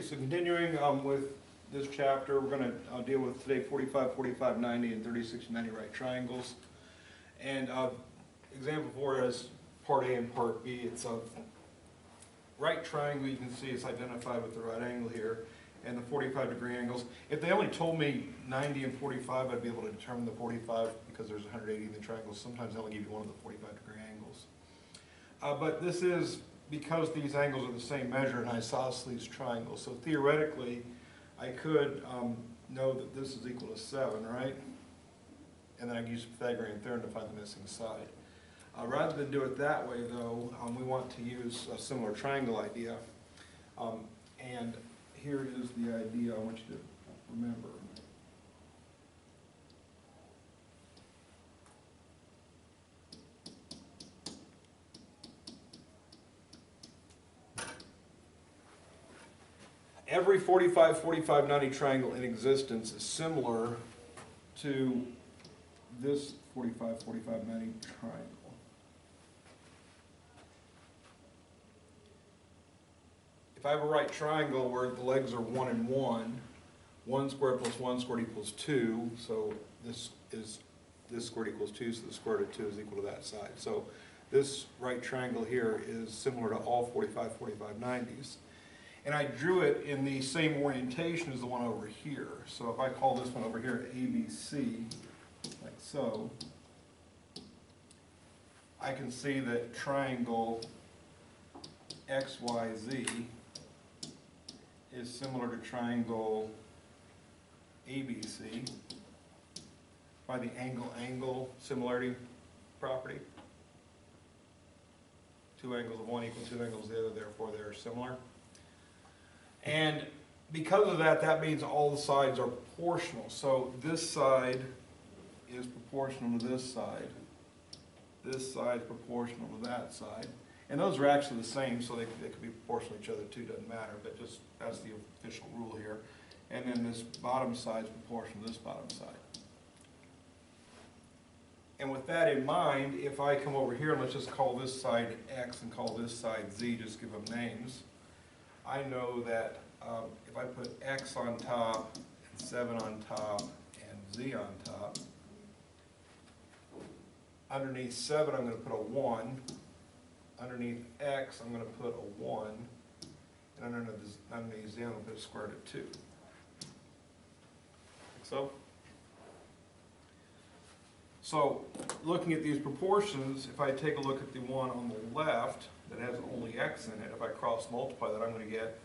so continuing with this chapter, we're going to deal with today 45, 45, 90, and 30, 60, 90 right triangles. And example 4 is part A and part B. It's a right triangle. You can see it's identified with the right angle here, and the 45-degree angles. If they only told me 90 and 45, I'd be able to determine the 45 because there's 180 in the triangle. Sometimes they'll give you one of the 45-degree angles. But this is because these angles are the same measure, an isosceles triangle. So theoretically, I could know that this is equal to 7, right? And then I can use Pythagorean theorem to find the missing side. Rather than do it that way, though, we want to use a similar triangle idea. And here is the idea I want you to remember. Every 45, 45, 90 triangle in existence is similar to this 45, 45, 90 triangle. If I have a right triangle where the legs are 1 and 1, 1 squared plus 1 squared equals 2, so this squared equals 2, so the square root of 2 is equal to that side. So this right triangle here is similar to all 45, 45, 90s. And I drew it in the same orientation as the one over here. So if I call this one over here ABC, like so, I can see that triangle XYZ is similar to triangle ABC by the angle-angle similarity property. Two angles of one equal two angles of the other, therefore they're similar. And because of that, that means all the sides are proportional. So this side is proportional to this side. This side is proportional to that side. And those are actually the same, so they could be proportional to each other too, doesn't matter, but just that's the official rule here. And then this bottom side is proportional to this bottom side. And with that in mind, if I come over here and let's just call this side X and call this side Z, just give them names, I know that if I put X on top, and 7 on top, and Z on top, underneath 7 I'm going to put a 1, underneath X I'm going to put a 1, and underneath Z I'm going to put a square root of 2. Like so? So, looking at these proportions, if I take a look at the one on the left that has only X in it, if I cross multiply that, I'm going to get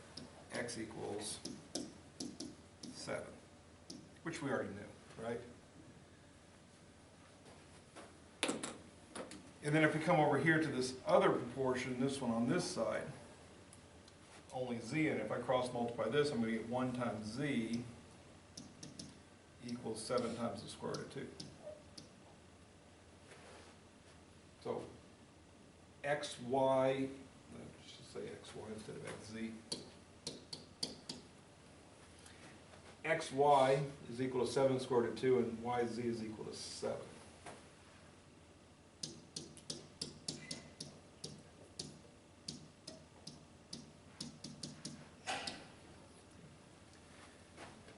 X equals 7, which we already knew, right? And then if we come over here to this other proportion, this one on this side, only Z in it, if I cross multiply this, I'm going to get 1 times Z equals 7 times the square root of 2. So XY, let's just say XY instead of XZ. XY is equal to 7 square root of 2 and YZ is equal to 7.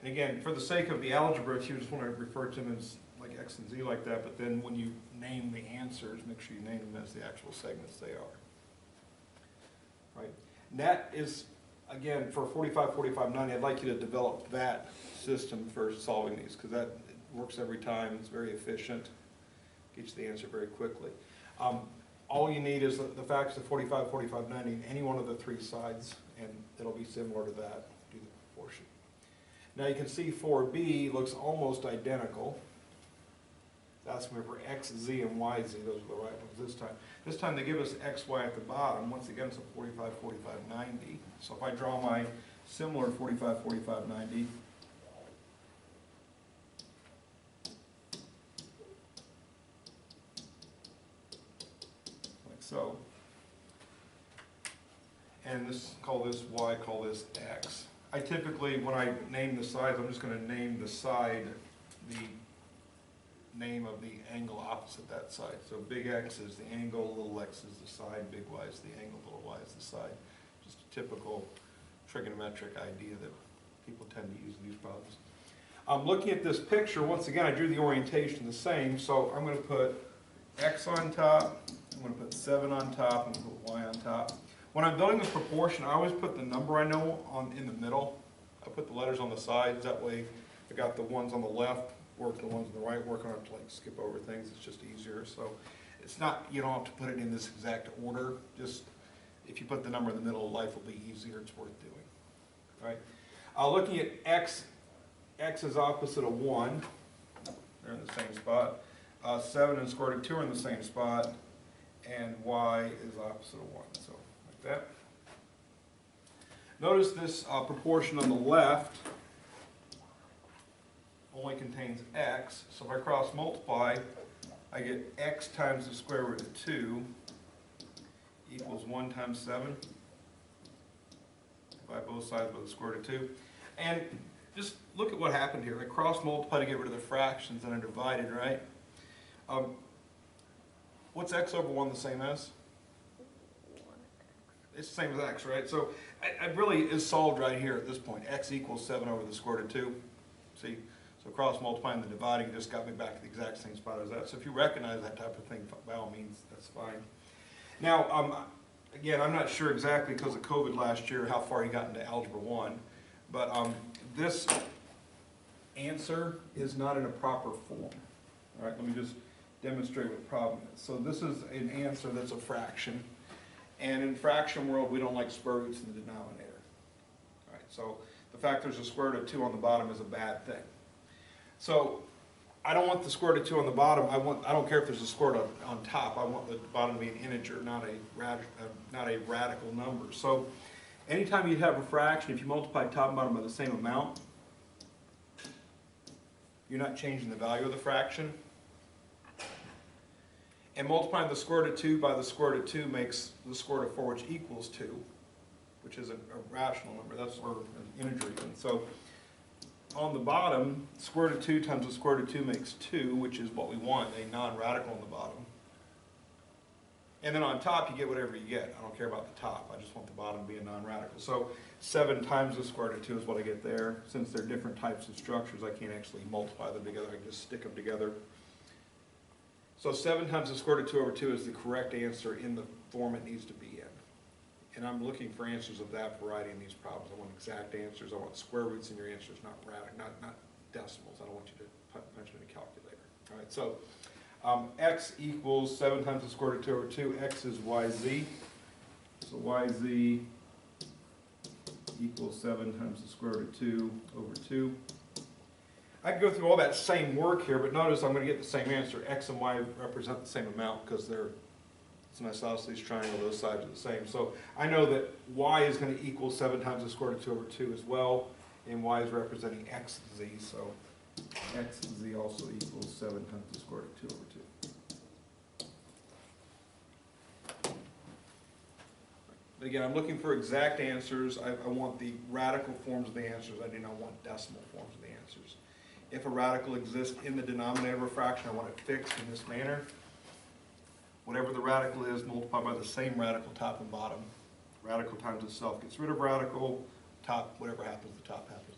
And again, for the sake of the algebra, if you just want to refer to them as like X and Z like that, but then when you name the answers, make sure you name them as the actual segments they are. Right? And that is, again, for 45, 45, 90, I'd like you to develop that system for solving these, because that works every time, it's very efficient, gets you the answer very quickly. All you need is the facts of 45, 45, 90, any one of the three sides, and it'll be similar to that, do the proportion. Now you can see 4B looks almost identical. That's for X, Z, and Y, Z. Those are the right ones this time. This time they give us X, Y at the bottom. Once again, it's a 45, 45, 90. So if I draw my similar 45, 45, 90, like so. And this, call this Y, call this X. I typically, when I name the sides, I'm just going to name the side the name of the angle opposite that side. So big X is the angle, little x is the side, big Y is the angle, little y is the side. Just a typical trigonometric idea that people tend to use in these problems. Looking at this picture, once again, I drew the orientation the same, so I'm going to put x on top, I'm going to put 7 on top, I'm going to put y on top. When I'm building a proportion, I always put the number I know in the middle. I put the letters on the sides, that way I got the ones on the left, work the ones on the right, work. I don't have to like skip over things, it's just easier. So it's not, you don't have to put it in this exact order, just if you put the number in the middle, life will be easier, it's worth doing. All right. Looking at x, x is opposite of 1, they're in the same spot. 7 and square root of 2 are in the same spot, and y is opposite of 1, so like that. Notice this proportion on the left only contains x, so if I cross multiply, I get x times the square root of 2 equals 1 times 7. Divide both sides by the square root of 2. And just look at what happened here. I cross multiply to get rid of the fractions and I divided, right? What's x over 1 the same as? It's the same as x, right? So it really is solved right here at this point. X equals 7 over the square root of 2. See? So cross multiplying and the dividing just got me back to the exact same spot as that. So if you recognize that type of thing, by all means, that's fine. Now, again, I'm not sure exactly because of COVID last year how far you got into Algebra 1, but this answer is not in a proper form. All right, let me just demonstrate what the problem is. So this is an answer that's a fraction. And in fraction world, we don't like square roots in the denominator. All right, so the fact there's a square root of 2 on the bottom is a bad thing. So I don't want the square root of 2 on the bottom. I don't care if there's a square root on top. I want the bottom to be an integer, not a radical number. So anytime you have a fraction, if you multiply top and bottom by the same amount, you're not changing the value of the fraction. And multiplying the square root of 2 by the square root of 2 makes the square root of 4, which equals 2, which is a rational number. That's or an integer even. So on the bottom, square root of 2 times the square root of 2 makes 2, which is what we want, a non-radical on the bottom. And then on top, you get whatever you get. I don't care about the top. I just want the bottom to be a non-radical. So 7 times the square root of 2 is what I get there. Since they're different types of structures, I can't actually multiply them together. I can just stick them together. So 7 times the square root of 2 over 2 is the correct answer in the form it needs to be in. And I'm looking for answers of that variety in these problems. I want exact answers. I want square roots in your answers, not decimals. I don't want you to punch in a calculator. All right, so x equals 7 times the square root of 2 over 2. X is yz. So yz equals 7 times the square root of 2 over 2. I could go through all that same work here, but notice I'm going to get the same answer. X and y represent the same amount because it's an isosceles triangle, those sides are the same. So I know that y is going to equal 7 times the square root of 2 over 2 as well, and y is representing xz, so xz also equals 7 times the square root of 2 over 2. But again, I'm looking for exact answers. I want the radical forms of the answers. I do not want decimal forms of the answers. If a radical exists in the denominator of a fraction, I want it fixed in this manner. Whatever the radical is, multiply by the same radical top and bottom. Radical times itself gets rid of radical. Top, whatever happens, the top happens.